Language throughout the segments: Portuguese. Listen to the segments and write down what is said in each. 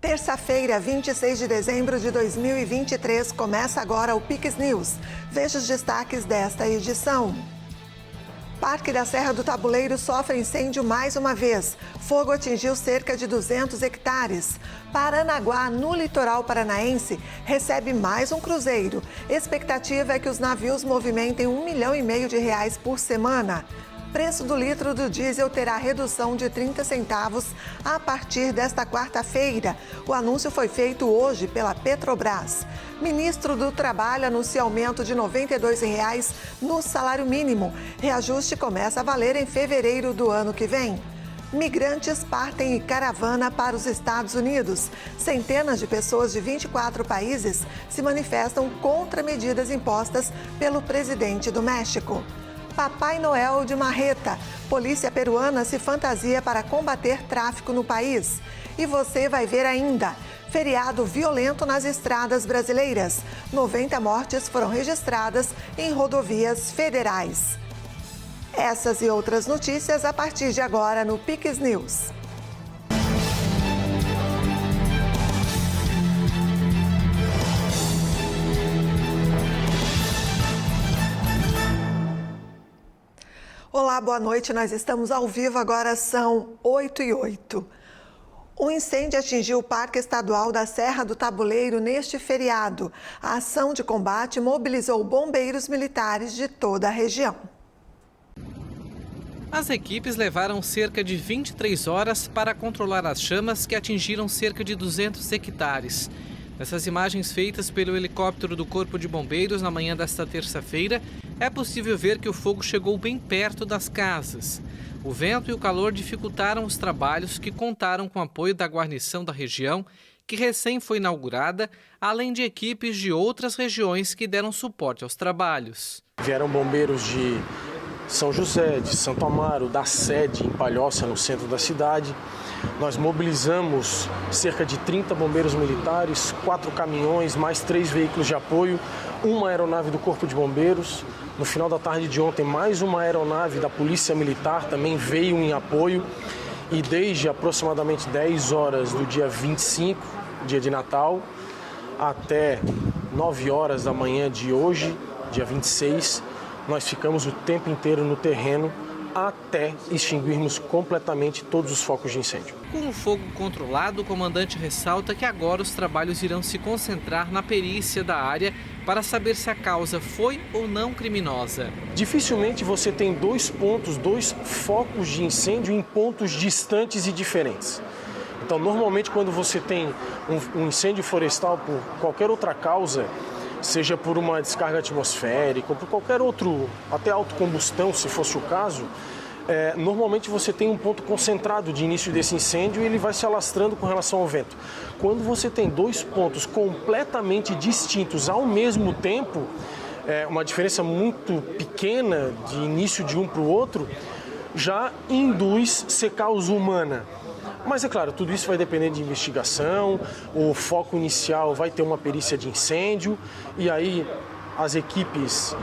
Terça-feira, 26 de dezembro de 2023, começa agora o Pix News. Veja os destaques desta edição. Parque da Serra do Tabuleiro sofre incêndio mais uma vez. Fogo atingiu cerca de 200 hectares. Paranaguá, no litoral paranaense, recebe mais um cruzeiro. Expectativa é que os navios movimentem R$1,5 milhão por semana. Preço do litro do diesel terá redução de 30 centavos a partir desta quarta-feira. O anúncio foi feito hoje pela Petrobras. Ministro do Trabalho anuncia aumento de R$ 92 no salário mínimo. Reajuste começa a valer em fevereiro do ano que vem. Migrantes partem em caravana para os Estados Unidos. Centenas de pessoas de 24 países se manifestam contra medidas impostas pelo presidente do México. Papai Noel de marreta. Polícia peruana se fantasia para combater tráfico no país. E você vai ver ainda. Feriado violento nas estradas brasileiras. 90 mortes foram registradas em rodovias federais. Essas e outras notícias a partir de agora no Pix News. Olá, boa noite. Nós estamos ao vivo, agora são 8h08. Um incêndio atingiu o Parque Estadual da Serra do Tabuleiro neste feriado. A ação de combate mobilizou bombeiros militares de toda a região. As equipes levaram cerca de 23 horas para controlar as chamas que atingiram cerca de 200 hectares. Nessas imagens feitas pelo helicóptero do Corpo de Bombeiros na manhã desta terça-feira, é possível ver que o fogo chegou bem perto das casas. O vento e o calor dificultaram os trabalhos, que contaram com o apoio da guarnição da região, que recém foi inaugurada, além de equipes de outras regiões que deram suporte aos trabalhos. Vieram bombeiros de São José, de Santo Amaro, da sede em Palhoça, no centro da cidade. Nós mobilizamos cerca de 30 bombeiros militares, 4 caminhões, mais 3 veículos de apoio, uma aeronave do Corpo de Bombeiros. No final da tarde de ontem, mais uma aeronave da Polícia Militar também veio em apoio. E desde aproximadamente 10 horas do dia 25, dia de Natal, até 9 horas da manhã de hoje, dia 26, nós ficamos o tempo inteiro no terreno até extinguirmos completamente todos os focos de incêndio. Com o fogo controlado, o comandante ressalta que agora os trabalhos irão se concentrar na perícia da área para saber se a causa foi ou não criminosa. Dificilmente você tem dois focos de incêndio em pontos distantes e diferentes. Então, normalmente, quando você tem um incêndio florestal por qualquer outra causa, seja por uma descarga atmosférica ou por qualquer outro, até autocombustão, se fosse o caso, normalmente você tem um ponto concentrado de início desse incêndio e ele vai se alastrando com relação ao vento. Quando você tem dois pontos completamente distintos ao mesmo tempo, uma diferença muito pequena de início de um para o outro, já induz ser causa humana. Mas é claro, tudo isso vai depender de investigação, o foco inicial vai ter uma perícia de incêndio e aí as equipes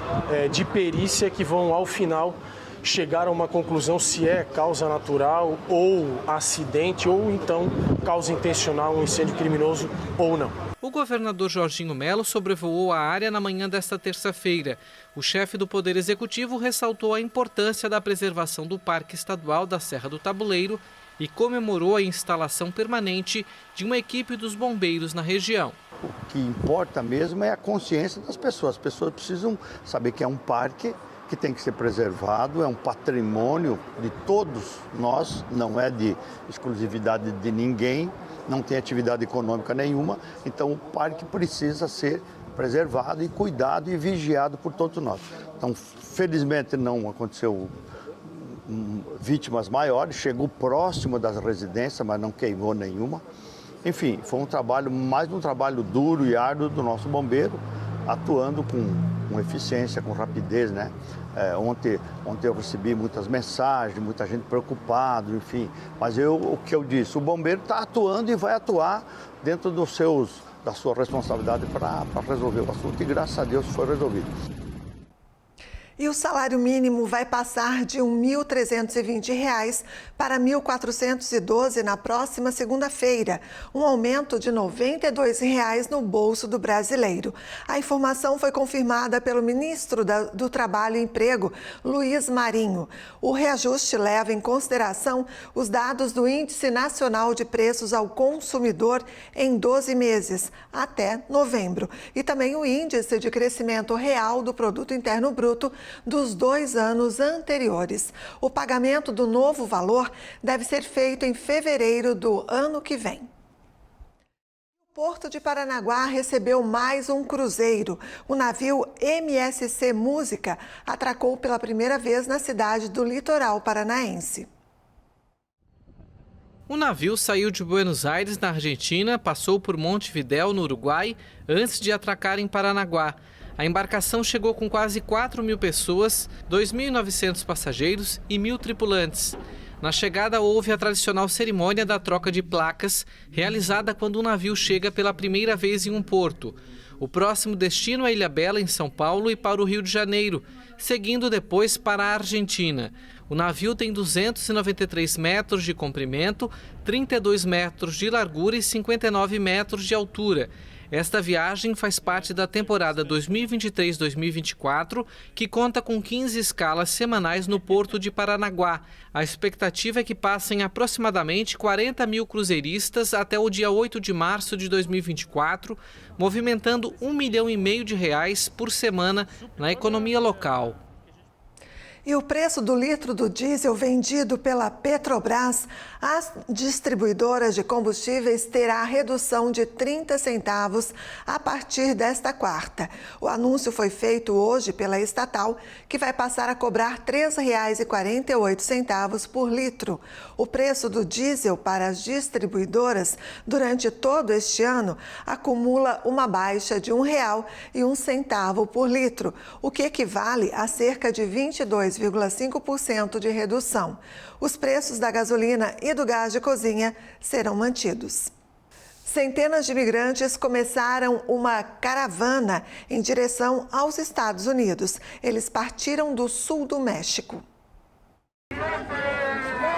de perícia que vão ao final chegar a uma conclusão se é causa natural ou acidente ou então causa intencional, um incêndio criminoso ou não. O governador Jorginho Melo sobrevoou a área na manhã desta terça-feira. O chefe do Poder Executivo ressaltou a importância da preservação do Parque Estadual da Serra do Tabuleiro e comemorou a instalação permanente de uma equipe dos bombeiros na região. O que importa mesmo é a consciência das pessoas. As pessoas precisam saber que é um parque que tem que ser preservado, é um patrimônio de todos nós, não é de exclusividade de ninguém, não tem atividade econômica nenhuma, então o parque precisa ser preservado e cuidado e vigiado por todos nós. Então, felizmente não aconteceu vítimas maiores, chegou próximo das residências, mas não queimou nenhuma. Enfim, foi mais um trabalho duro e árduo do nosso bombeiro, atuando com eficiência, com rapidez, né? Ontem eu recebi muitas mensagens, muita gente preocupada, enfim. Mas o que eu disse, o bombeiro está atuando e vai atuar dentro da sua responsabilidade para resolver o assunto e graças a Deus foi resolvido. E o salário mínimo vai passar de R$ 1.320 para R$ 1.412 na próxima segunda-feira, um aumento de R$ 92 no bolso do brasileiro. A informação foi confirmada pelo ministro do Trabalho e Emprego, Luiz Marinho. O reajuste leva em consideração os dados do Índice Nacional de Preços ao Consumidor em 12 meses, até novembro, e também o Índice de Crescimento Real do Produto Interno Bruto dos 2 anos anteriores. O pagamento do novo valor deve ser feito em fevereiro do ano que vem. O Porto de Paranaguá recebeu mais um cruzeiro. O navio MSC Música atracou pela primeira vez na cidade do litoral paranaense. O navio saiu de Buenos Aires, na Argentina, passou por Montevidéu, no Uruguai, antes de atracar em Paranaguá. A embarcação chegou com quase 4.000 pessoas, 2.900 passageiros e 1.000 tripulantes. Na chegada houve a tradicional cerimônia da troca de placas, realizada quando o navio chega pela primeira vez em um porto. O próximo destino é Ilhabela, em São Paulo, e para o Rio de Janeiro, seguindo depois para a Argentina. O navio tem 293 metros de comprimento, 32 metros de largura e 59 metros de altura. Esta viagem faz parte da temporada 2023-2024, que conta com 15 escalas semanais no Porto de Paranaguá. A expectativa é que passem aproximadamente 40.000 cruzeiristas até o dia 8 de março de 2024, movimentando R$ 1,5 milhão por semana na economia local. E o preço do litro do diesel vendido pela Petrobras às distribuidoras de combustíveis terá redução de 30 centavos a partir desta quarta. O anúncio foi feito hoje pela estatal, que vai passar a cobrar R$ 3,48 por litro. O preço do diesel para as distribuidoras durante todo este ano acumula uma baixa de R$ 1,01 por litro, o que equivale a cerca de 22,5% de redução. Os preços da gasolina e do gás de cozinha serão mantidos. Centenas de imigrantes começaram uma caravana em direção aos Estados Unidos. Eles partiram do sul do México.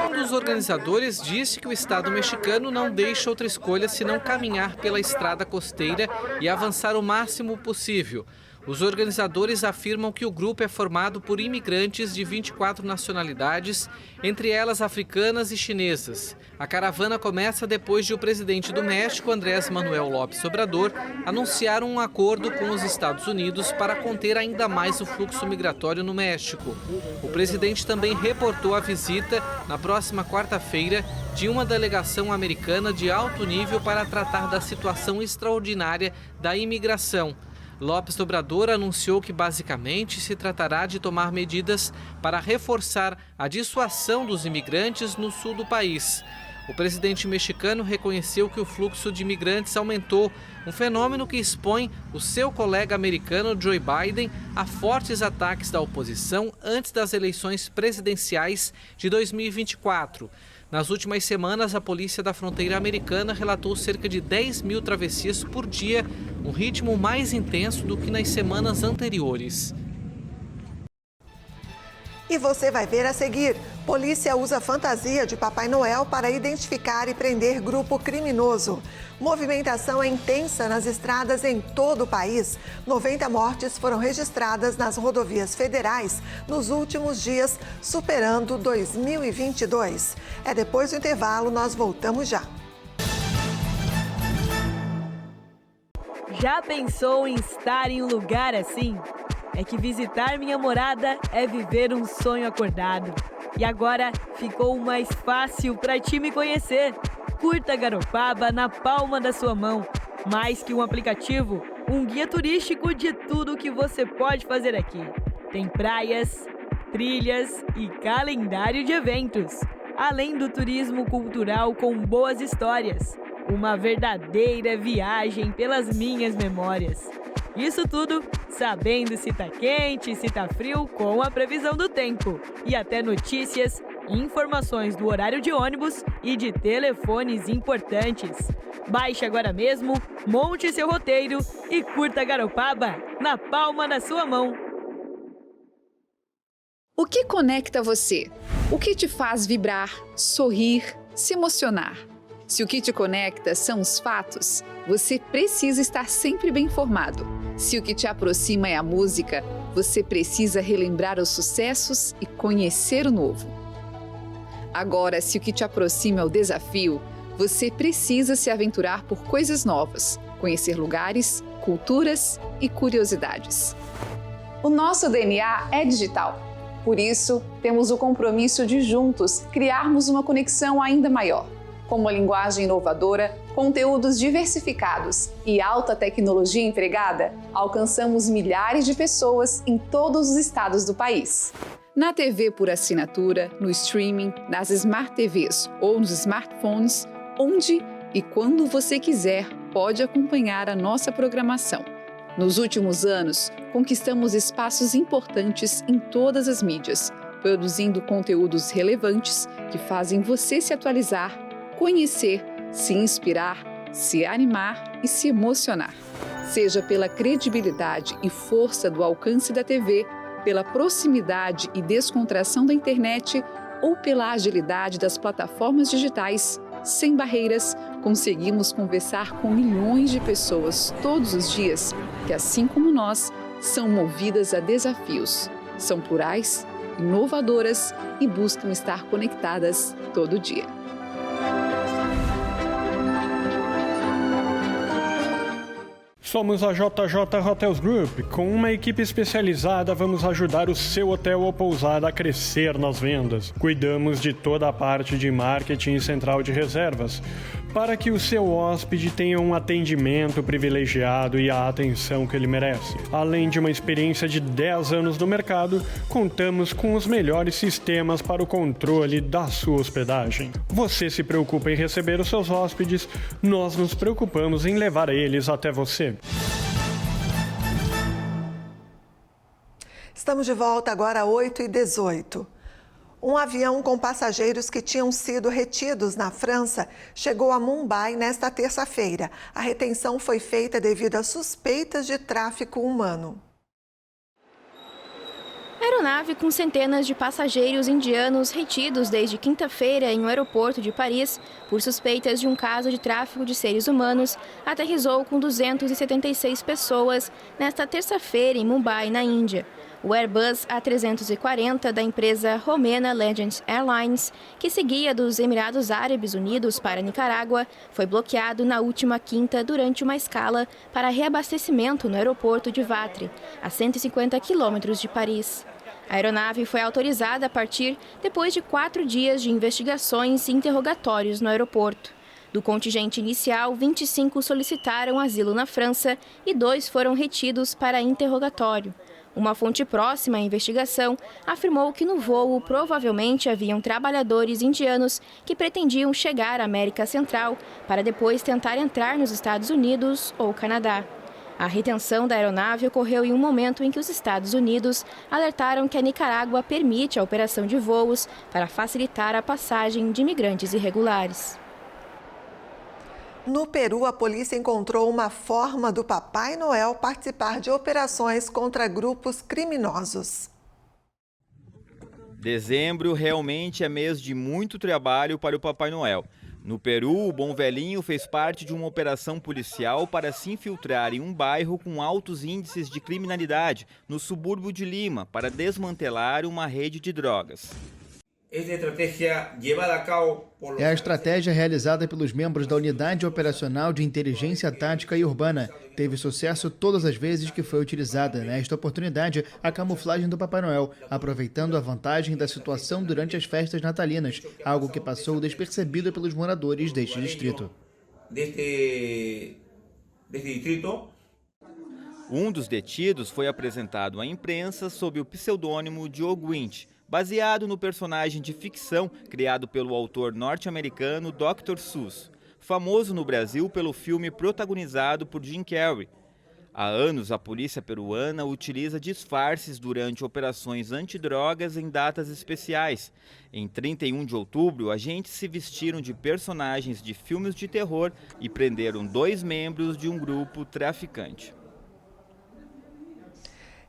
Um dos organizadores disse que o Estado mexicano não deixa outra escolha senão caminhar pela estrada costeira e avançar o máximo possível. Os organizadores afirmam que o grupo é formado por imigrantes de 24 nacionalidades, entre elas africanas e chinesas. A caravana começa depois de o presidente do México, Andrés Manuel López Obrador, anunciar um acordo com os Estados Unidos para conter ainda mais o fluxo migratório no México. O presidente também reportou a visita, na próxima quarta-feira, de uma delegação americana de alto nível para tratar da situação extraordinária da imigração. López Obrador anunciou que basicamente se tratará de tomar medidas para reforçar a dissuasão dos imigrantes no sul do país. O presidente mexicano reconheceu que o fluxo de imigrantes aumentou, um fenômeno que expõe o seu colega americano Joe Biden a fortes ataques da oposição antes das eleições presidenciais de 2024. Nas últimas semanas, a Polícia da Fronteira Americana relatou cerca de 10.000 travessias por dia, um ritmo mais intenso do que nas semanas anteriores. E você vai ver a seguir. Polícia usa fantasia de Papai Noel para identificar e prender grupo criminoso. Movimentação é intensa nas estradas em todo o país. 90 mortes foram registradas nas rodovias federais nos últimos dias, superando 2022. É depois do intervalo, nós voltamos já. Já pensou em estar em um lugar assim? É que visitar minha morada é viver um sonho acordado. E agora ficou mais fácil para ti me conhecer. Curta Garopaba na palma da sua mão. Mais que um aplicativo, um guia turístico de tudo que você pode fazer aqui. Tem praias, trilhas e calendário de eventos. Além do turismo cultural com boas histórias. Uma verdadeira viagem pelas minhas memórias. Isso tudo sabendo se tá quente, se tá frio, com a previsão do tempo. E até notícias, informações do horário de ônibus e de telefones importantes. Baixe agora mesmo, monte seu roteiro e curta Garopaba na palma da sua mão. O que conecta você? O que te faz vibrar, sorrir, se emocionar? Se o que te conecta são os fatos, você precisa estar sempre bem informado. Se o que te aproxima é a música, você precisa relembrar os sucessos e conhecer o novo. Agora, se o que te aproxima é o desafio, você precisa se aventurar por coisas novas, conhecer lugares, culturas e curiosidades. O nosso DNA é digital. Por isso, temos o compromisso de juntos criarmos uma conexão ainda maior. Com uma linguagem inovadora, conteúdos diversificados e alta tecnologia empregada, alcançamos milhares de pessoas em todos os estados do país. Na TV por assinatura, no streaming, nas Smart TVs ou nos smartphones, onde e quando você quiser, pode acompanhar a nossa programação. Nos últimos anos, conquistamos espaços importantes em todas as mídias, produzindo conteúdos relevantes que fazem você se atualizar, conhecer, se inspirar, se animar e se emocionar. Seja pela credibilidade e força do alcance da TV, pela proximidade e descontração da internet ou pela agilidade das plataformas digitais, sem barreiras, conseguimos conversar com milhões de pessoas todos os dias que, assim como nós, são movidas a desafios. São plurais, inovadoras e buscam estar conectadas todo dia. Somos a JJ Hotels Group. Com uma equipe especializada, vamos ajudar o seu hotel ou pousada a crescer nas vendas. Cuidamos de toda a parte de marketing e central de reservas, para que o seu hóspede tenha um atendimento privilegiado e a atenção que ele merece. Além de uma experiência de 10 anos no mercado, contamos com os melhores sistemas para o controle da sua hospedagem. Você se preocupa em receber os seus hóspedes, nós nos preocupamos em levar eles até você. Estamos de volta agora às 8h18. Um avião com passageiros que tinham sido retidos na França chegou a Mumbai nesta terça-feira. A retenção foi feita devido a suspeitas de tráfico humano. A aeronave com centenas de passageiros indianos retidos desde quinta-feira em um aeroporto de Paris por suspeitas de um caso de tráfico de seres humanos aterrissou com 276 pessoas nesta terça-feira em Mumbai, na Índia. O Airbus A340 da empresa romena Legend Airlines, que seguia dos Emirados Árabes Unidos para Nicarágua, foi bloqueado na última quinta durante uma escala para reabastecimento no aeroporto de Vatry, a 150 quilômetros de Paris. A aeronave foi autorizada a partir depois de 4 dias de investigações e interrogatórios no aeroporto. Do contingente inicial, 25 solicitaram asilo na França e 2 foram retidos para interrogatório. Uma fonte próxima à investigação afirmou que no voo provavelmente haviam trabalhadores indianos que pretendiam chegar à América Central para depois tentar entrar nos Estados Unidos ou Canadá. A retenção da aeronave ocorreu em um momento em que os Estados Unidos alertaram que a Nicarágua permite a operação de voos para facilitar a passagem de imigrantes irregulares. No Peru, a polícia encontrou uma forma do Papai Noel participar de operações contra grupos criminosos. Dezembro realmente é mês de muito trabalho para o Papai Noel. No Peru, o Bom Velhinho fez parte de uma operação policial para se infiltrar em um bairro com altos índices de criminalidade, no subúrbio de Lima, para desmantelar uma rede de drogas. É a estratégia realizada pelos membros da Unidade Operacional de Inteligência Tática e Urbana. Teve sucesso todas as vezes que foi utilizada, nesta oportunidade, a camuflagem do Papai Noel, aproveitando a vantagem da situação durante as festas natalinas, algo que passou despercebido pelos moradores deste distrito. Um dos detidos foi apresentado à imprensa sob o pseudônimo Diogo Winch, baseado no personagem de ficção criado pelo autor norte-americano Dr. Seuss, famoso no Brasil pelo filme protagonizado por Jim Carrey. Há anos, a polícia peruana utiliza disfarces durante operações antidrogas em datas especiais. Em 31 de outubro, agentes se vestiram de personagens de filmes de terror e prenderam 2 membros de um grupo traficante.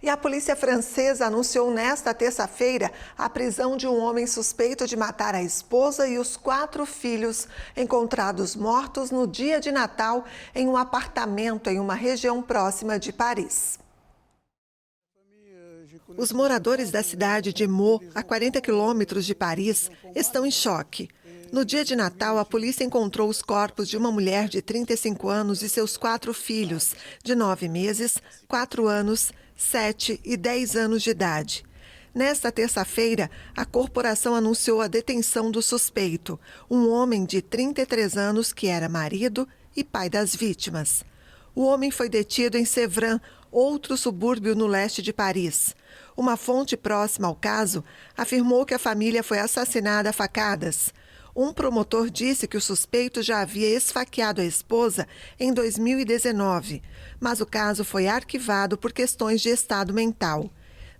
E a polícia francesa anunciou nesta terça-feira a prisão de um homem suspeito de matar a esposa e os 4 filhos encontrados mortos no dia de Natal em um apartamento em uma região próxima de Paris. Os moradores da cidade de Meaux, a 40 quilômetros de Paris, estão em choque. No dia de Natal, a polícia encontrou os corpos de uma mulher de 35 anos e seus 4 filhos, de 9 meses, 4 anos, 7 e 10 anos de idade. Nesta terça-feira, a corporação anunciou a detenção do suspeito, um homem de 33 anos que era marido e pai das vítimas. O homem foi detido em Sévran, outro subúrbio no leste de Paris. Uma fonte próxima ao caso afirmou que a família foi assassinada a facadas. Um promotor disse que o suspeito já havia esfaqueado a esposa em 2019, mas o caso foi arquivado por questões de estado mental.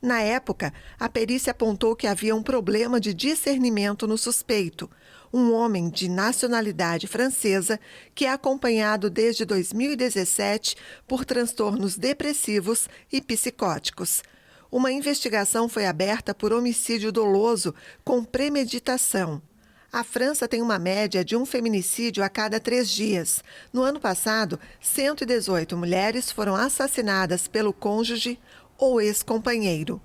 Na época, a perícia apontou que havia um problema de discernimento no suspeito, um homem de nacionalidade francesa que é acompanhado desde 2017 por transtornos depressivos e psicóticos. Uma investigação foi aberta por homicídio doloso com premeditação. A França tem uma média de um feminicídio a cada 3 dias. No ano passado, 118 mulheres foram assassinadas pelo cônjuge ou ex-companheiro.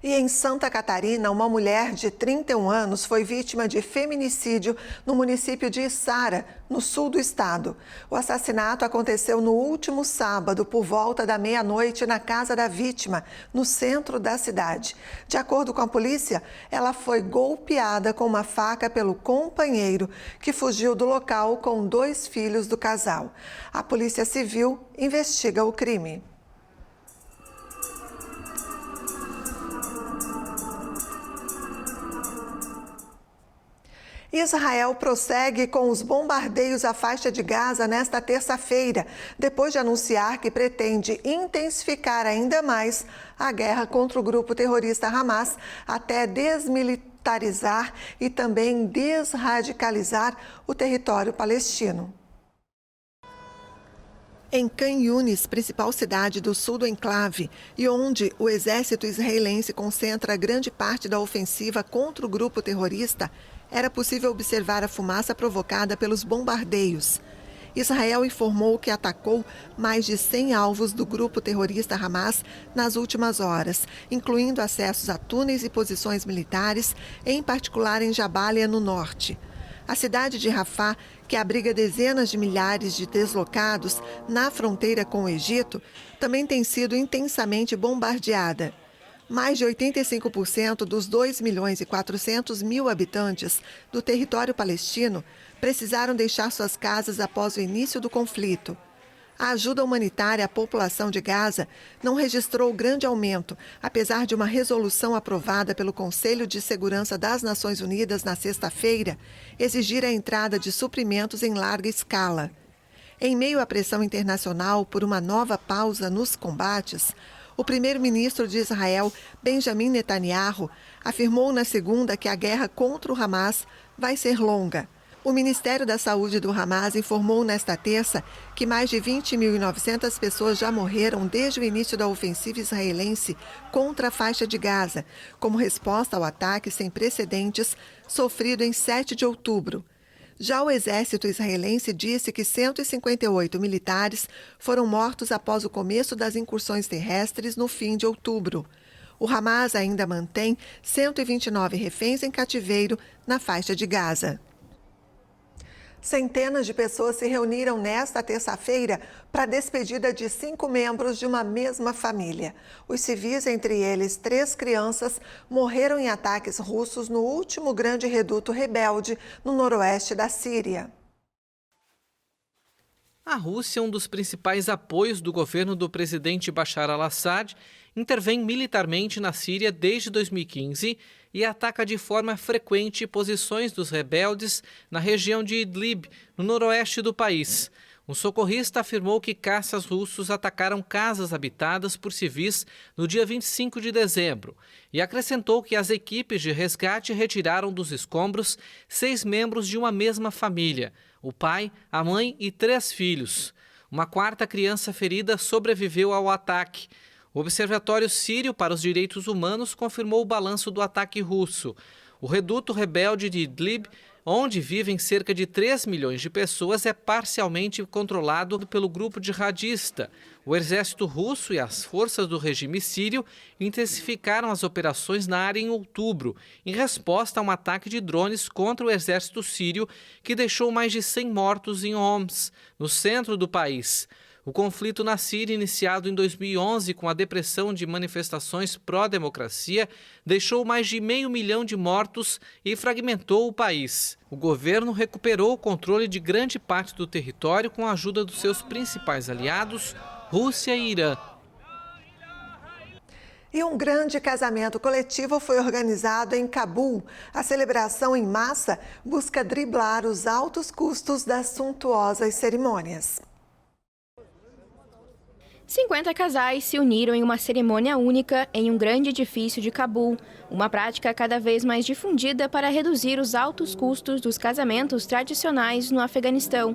E em Santa Catarina, uma mulher de 31 anos foi vítima de feminicídio no município de Içara, no sul do estado. O assassinato aconteceu no último sábado, por volta da meia-noite, na casa da vítima, no centro da cidade. De acordo com a polícia, ela foi golpeada com uma faca pelo companheiro, que fugiu do local com 2 filhos do casal. A Polícia Civil investiga o crime. Israel prossegue com os bombardeios à faixa de Gaza nesta terça-feira, depois de anunciar que pretende intensificar ainda mais a guerra contra o grupo terrorista Hamas até desmilitarizar e também desradicalizar o território palestino. Em Khan Yunis, principal cidade do sul do enclave, e onde o exército israelense concentra grande parte da ofensiva contra o grupo terrorista, era possível observar a fumaça provocada pelos bombardeios. Israel informou que atacou mais de 100 alvos do grupo terrorista Hamas nas últimas horas, incluindo acessos a túneis e posições militares, em particular em Jabalia, no norte. A cidade de Rafah, que abriga dezenas de milhares de deslocados na fronteira com o Egito, também tem sido intensamente bombardeada. Mais de 85% dos 2.400.000 habitantes do território palestino precisaram deixar suas casas após o início do conflito. A ajuda humanitária à população de Gaza não registrou grande aumento, apesar de uma resolução aprovada pelo Conselho de Segurança das Nações Unidas na sexta-feira exigir a entrada de suprimentos em larga escala. Em meio à pressão internacional por uma nova pausa nos combates, o primeiro-ministro de Israel, Benjamin Netanyahu, afirmou na segunda que a guerra contra o Hamas vai ser longa. O Ministério da Saúde do Hamas informou nesta terça que mais de 20.900 pessoas já morreram desde o início da ofensiva israelense contra a faixa de Gaza, como resposta ao ataque sem precedentes sofrido em 7 de outubro. Já o exército israelense disse que 158 militares foram mortos após o começo das incursões terrestres no fim de outubro. O Hamas ainda mantém 129 reféns em cativeiro na faixa de Gaza. Centenas de pessoas se reuniram nesta terça-feira para a despedida de 5 membros de uma mesma família. Os civis, entre eles 3 crianças, morreram em ataques russos no último grande reduto rebelde no noroeste da Síria. A Rússia, um dos principais apoios do governo do presidente Bashar al-Assad, intervém militarmente na Síria desde 2015 e ataca de forma frequente posições dos rebeldes na região de Idlib, no noroeste do país. Um socorrista afirmou que caças russos atacaram casas habitadas por civis no dia 25 de dezembro e acrescentou que as equipes de resgate retiraram dos escombros 6 membros de uma mesma família, o pai, a mãe e 3 filhos. Uma 4ª criança ferida sobreviveu ao ataque. O Observatório Sírio para os Direitos Humanos confirmou o balanço do ataque russo. O reduto rebelde de Idlib, onde vivem cerca de 3 milhões de pessoas, é parcialmente controlado pelo grupo jihadista. O exército russo e as forças do regime sírio intensificaram as operações na área em outubro, em resposta a um ataque de drones contra o exército sírio, que deixou mais de 100 mortos em Homs, no centro do país. O conflito na Síria, iniciado em 2011 com a depressão de manifestações pró-democracia, deixou mais de 500 mil de mortos e fragmentou o país. O governo recuperou o controle de grande parte do território com a ajuda dos seus principais aliados, Rússia e Irã. E um grande casamento coletivo foi organizado em Cabul. A celebração em massa busca driblar os altos custos das suntuosas cerimônias. 50 casais se uniram em uma cerimônia única em um grande edifício de Cabul, uma prática cada vez mais difundida para reduzir os altos custos dos casamentos tradicionais no Afeganistão.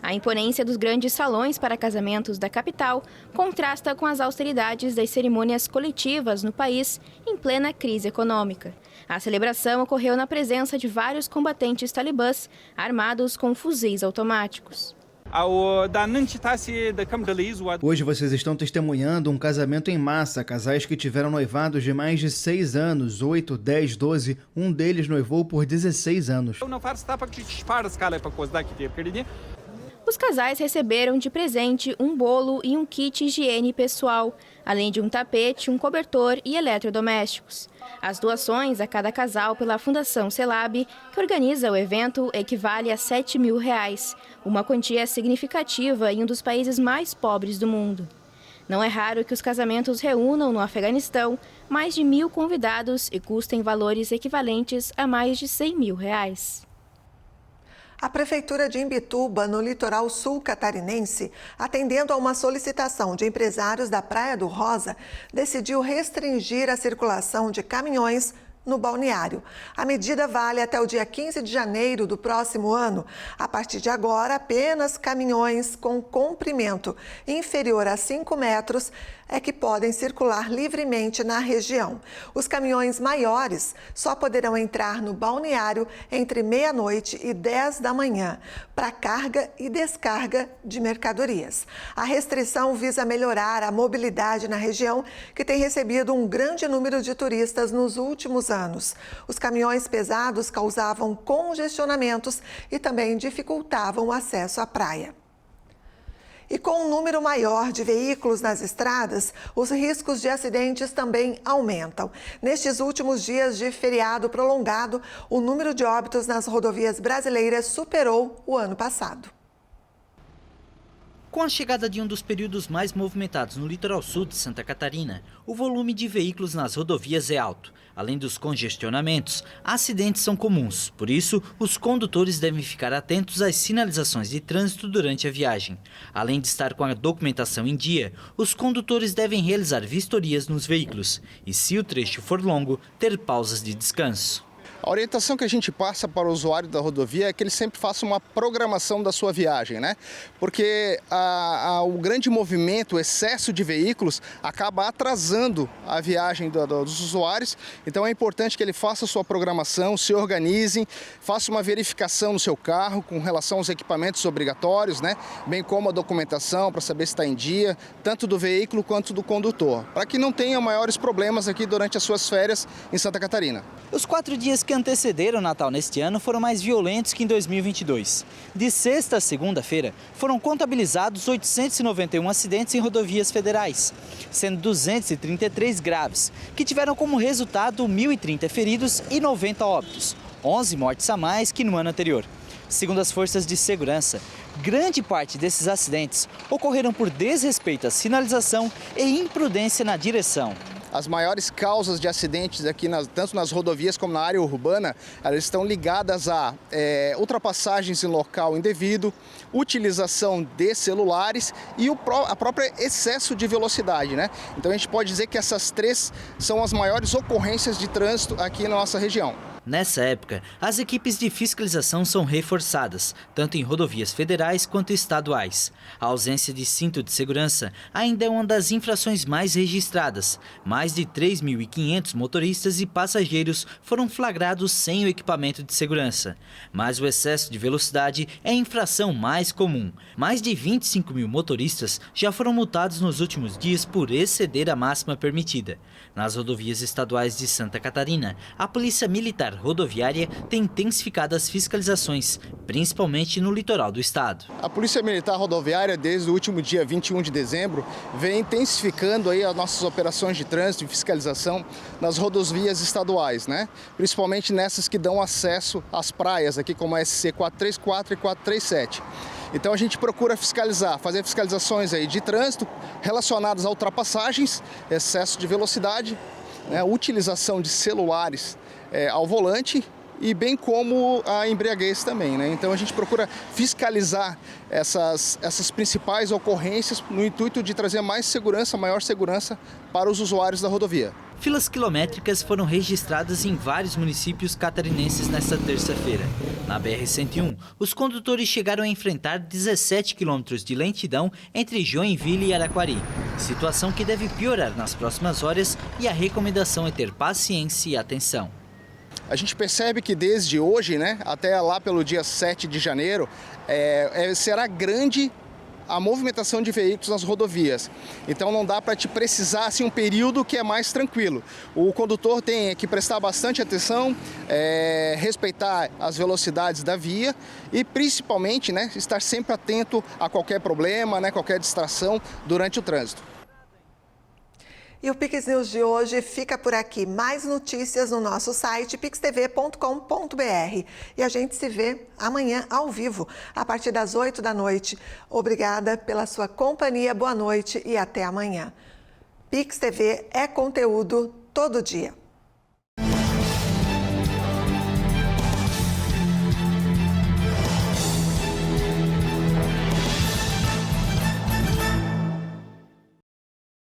A imponência dos grandes salões para casamentos da capital contrasta com as austeridades das cerimônias coletivas no país em plena crise econômica. A celebração ocorreu na presença de vários combatentes talibãs armados com fuzis automáticos. Hoje vocês estão testemunhando um casamento em massa, casais que tiveram noivados de mais de 6 anos, 8, 10, 12, um deles noivou por 16 anos. Os casais receberam de presente um bolo e um kit higiene pessoal, além de um tapete, um cobertor e eletrodomésticos. As doações a cada casal pela Fundação Celab, que organiza o evento, equivale a R$7 mil, uma quantia significativa em um dos países mais pobres do mundo. Não é raro que os casamentos reúnam no Afeganistão mais de 1.000 convidados e custem valores equivalentes a mais de R$100 mil. A Prefeitura de Imbituba, no litoral sul catarinense, atendendo a uma solicitação de empresários da Praia do Rosa, decidiu restringir a circulação de caminhões no balneário. A medida vale até o dia 15 de janeiro do próximo ano. A partir de agora, apenas caminhões com comprimento inferior a 5 metros é que podem circular livremente na região. Os caminhões maiores só poderão entrar no balneário entre meia-noite e 10 da manhã para carga e descarga de mercadorias. A restrição visa melhorar a mobilidade na região, que tem recebido um grande número de turistas nos últimos anos. Os caminhões pesados causavam congestionamentos e também dificultavam o acesso à praia. E com um número maior de veículos nas estradas, os riscos de acidentes também aumentam. Nestes últimos dias de feriado prolongado, o número de óbitos nas rodovias brasileiras superou o ano passado. Com a chegada de um dos períodos mais movimentados no litoral sul de Santa Catarina, o volume de veículos nas rodovias é alto. Além dos congestionamentos, acidentes são comuns. Por isso, os condutores devem ficar atentos às sinalizações de trânsito durante a viagem. Além de estar com a documentação em dia, os condutores devem realizar vistorias nos veículos e, se o trecho for longo, ter pausas de descanso. A orientação que a gente passa para o usuário da rodovia é que ele sempre faça uma programação da sua viagem, né? Porque o grande movimento, o excesso de veículos, acaba atrasando a viagem dos usuários. Então é importante que ele faça a sua programação, se organize, faça uma verificação no seu carro com relação aos equipamentos obrigatórios, né? Bem como a documentação para saber se está em dia, tanto do veículo quanto do condutor, para que não tenha maiores problemas aqui durante as suas férias em Santa Catarina. Os 4 dias que antecederam o Natal neste ano foram mais violentos que em 2022. De sexta a segunda-feira, foram contabilizados 891 acidentes em rodovias federais, sendo 233 graves, que tiveram como resultado 1.030 feridos e 90 óbitos, 11 mortes a mais que no ano anterior. Segundo as forças de segurança, grande parte desses acidentes ocorreram por desrespeito à sinalização e imprudência na direção. As maiores causas de acidentes aqui, tanto nas rodovias como na área urbana, elas estão ligadas a ultrapassagens em local indevido, utilização de celulares e a própria excesso de velocidade, né? Então a gente pode dizer que essas 3 são as maiores ocorrências de trânsito aqui na nossa região. Nessa época, as equipes de fiscalização são reforçadas, tanto em rodovias federais quanto estaduais. A ausência de cinto de segurança ainda é uma das infrações mais registradas. Mais de 3.500 motoristas e passageiros foram flagrados sem o equipamento de segurança. Mas o excesso de velocidade é a infração mais comum. Mais de 25 mil motoristas já foram multados nos últimos dias por exceder a máxima permitida. Nas rodovias estaduais de Santa Catarina, a Polícia Militar Rodoviária tem intensificado as fiscalizações, principalmente no litoral do estado. A Polícia Militar Rodoviária, desde o último dia 21 de dezembro, vem intensificando aí as nossas operações de trânsito e fiscalização nas rodovias estaduais, né? Principalmente nessas que dão acesso às praias, aqui como a SC 434 e 437. Então a gente procura fiscalizar, fazer fiscalizações aí de trânsito relacionadas a ultrapassagens, excesso de velocidade, né, utilização de celulares ao volante e bem como a embriaguez também, né? Então a gente procura fiscalizar essas principais ocorrências no intuito de trazer mais segurança, maior segurança para os usuários da rodovia. Filas quilométricas foram registradas em vários municípios catarinenses nesta terça-feira. Na BR-101, os condutores chegaram a enfrentar 17 quilômetros de lentidão entre Joinville e Araquari. Situação que deve piorar nas próximas horas e a recomendação é ter paciência e atenção. A gente percebe que desde hoje, né, até lá pelo dia 7 de janeiro, será grande a movimentação de veículos nas rodovias. Então não dá para te precisar assim, um período que é mais tranquilo. O condutor tem que prestar bastante atenção, respeitar as velocidades da via e principalmente, né, estar sempre atento a qualquer problema, né, qualquer distração durante o trânsito. E o Pix News de hoje fica por aqui. Mais notícias no nosso site pixtv.com.br. E a gente se vê amanhã ao vivo, a partir das 8 da noite. Obrigada pela sua companhia, boa noite e até amanhã. Pix TV é conteúdo todo dia.